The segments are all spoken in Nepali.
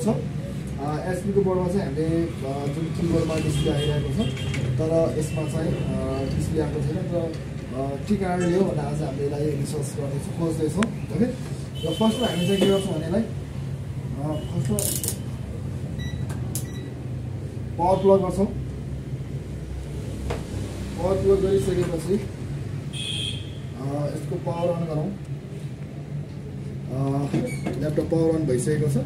छ एसपी को बोर्डमा चाहिँ हामीले जुन किबोर्डमा डिस्प्ले आइरहेको छ तर यसमा चाहिँ डिस्प्ले आएको छैन र के कारणले हो भनेर आज हामीले यसलाई रिसर्च गर्दैछौँ खोज्दैछौँ ओके र फर्स्टमा हामी चाहिँ के गर्छौँ भनेलाई फर्स्टमा पावर प्लग गर्छौँ पावर प्लग गरिसकेपछि यसको पावर अन गरौँ ल्यापटप पावर अन भइसकेको छ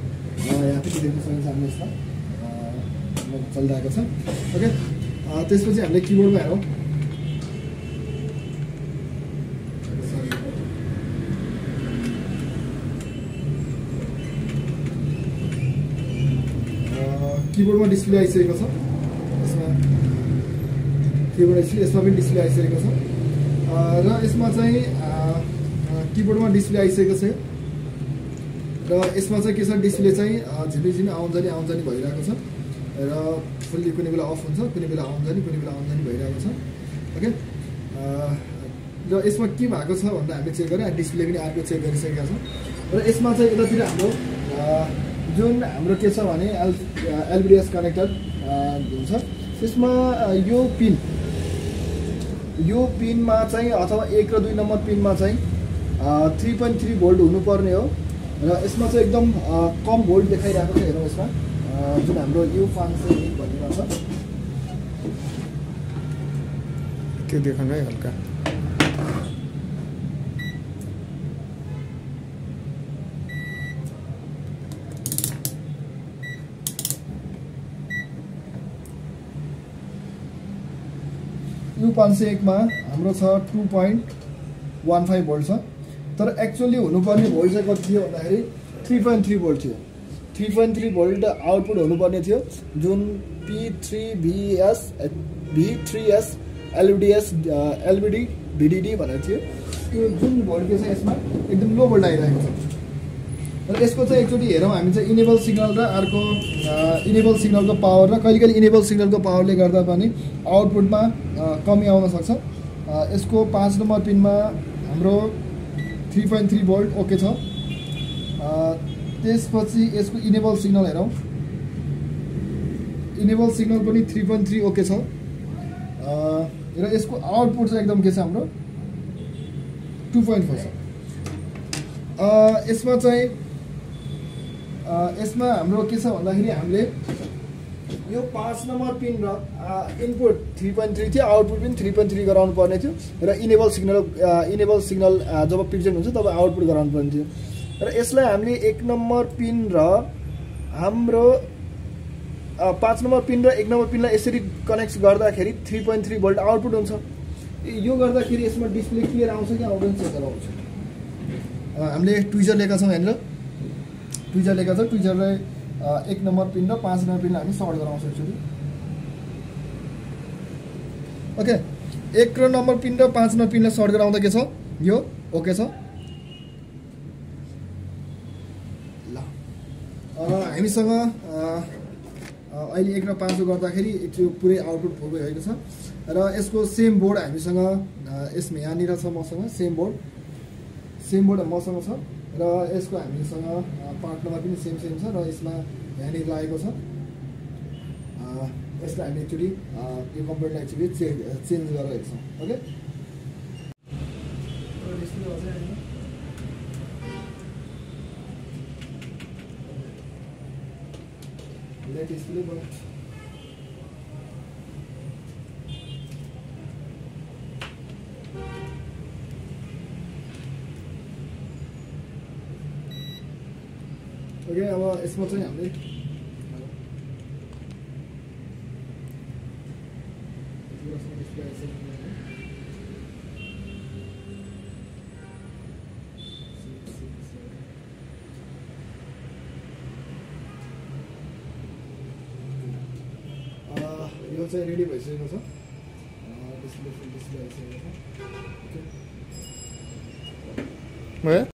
यहाँ पनि देख्न सक्नुहुन्छ हामीले यसमा चलिरहेको छ ओके त्यसपछि हामीले किबोर्डमा हेरौँ किबोर्डमा डिस्प्ले आइसकेको छ यसमा किबोर्ड यसमा पनि डिस्प्ले आइसकेको छ र यसमा चाहिँ किबोर्डमा डिस्प्ले आइसकेको छ र यसमा चाहिँ के छ डिस्प्ले चाहिँ झिमिझिमी आउन्जानी भइरहेको छ र फुल्ली कुनै बेला अफ हुन्छ कुनै बेला आउन्जानी भइरहेको छ ओके र यसमा के भएको छ भन्दा हामीले चेक गऱ्यौँ डिस्प्ले पनि अर्को चेक गरिसकेका छौँ र यसमा चाहिँ यतातिर हाम्रो जुन हाम्रो के छ भने एलबिडिएस कनेक्टर हुन्छ त्यसमा यो पिनमा चाहिँ अथवा 1 र 2 नम्बर पिनमा चाहिँ 3.3 भोल्ट हुनुपर्ने हो र यसमा चाहिँ एकदम कम भोल्ट देखाइरहेको छ हेरौँ यसमा जुन हाम्रो U508 भन्नेमा छ त्यो देखाउनु है हल्का U508 मा हाम्रो छ 2.15 भोल्ट छ तर एक्चुअली हुनुपर्ने भोल्ट चाहिँ कति थियो भन्दाखेरि 3.3 भोल्ट थियो 3.3 भोल्ट आउटपुट हुनुपर्ने थियो जुन V3S LVDS LVD VDD भनेर थियो त्यो जुन भोल्ट के छ यसमा एकदम लो भोल्ट आइरहेको छ र यसको चाहिँ एक्चुअली हेरौँ हामी चाहिँ इनेबल सिग्नल र अर्को इनेबल सिग्नलको पावर र कहिलेकहिले इनेबल सिग्नलको पावरले गर्दा पनि आउटपुटमा कमी आउन सक्छ यसको 5 नम्बर पिनमा हाम्रो 3.3 भोल्ट ओके छ त्यसपछि यसको इनेबल सिग्नल हेरौँ इनेबल सिग्नल पनि 3.3 ओके छ र यसको आउटपुट चाहिँ एकदम के छ हाम्रो 2.4 छ यसमा चाहिँ यसमा हाम्रो के छ भन्दाखेरि हामीले यो 5 नम्बर पिन र इनपुट 3.3 थियो आउटपुट पनि 3.3 गराउनु पर्ने थियो र इनेबल सिग्नल जब प्रेजेन्ट हुन्छ तब आउटपुट गराउनु पर्ने थियो र यसलाई हामीले 1 नम्बर पिन र हाम्रो 5 नम्बर पिन र 1 नम्बर पिनलाई यसरी कनेक्ट गर्दाखेरि 3.3 भोल्ट आउटपुट हुन्छ यो गर्दाखेरि यसमा डिस्प्ले क्लियर आउँछ कि आउँदैन चेक गराउँछ हामीले ट्विजर लिएका छौँ यहाँनिर ट्विजर लिएका छ ट्विजरलाई 1 नम्बर पिन र 5 नम्बर पिनलाई हामी सर्ट गराउँछौँ एक्चुअली ओके 1 नम्बर पिन र 5 नम्बर पिनलाई सर्ट गराउँदा के छ यो ओके छ ल हामीसँग अहिले 1 र 5 गर्दाखेरि त्यो पुरै आउटपुट फुल भएको छ र यसको सेम बोर्ड हामीसँग यसमा यहाँनिर छ मसँग सेम बोर्ड मसँग छ र यसको हामीसँग पार्ट नम्बर पनि सेम छ र यसमा यहाँनिर लागेको छ यसलाई हामी एक्चुअली यो कम्प्युटरलाई एक्चुअली चेन्ज गरेर हेर्छौँ ओके डिस्प्ले ओके अब यसमा चाहिँ हामीले यो चाहिँ रेडी भइसकेको छ डिस्प्ले आइसकेको छ ओके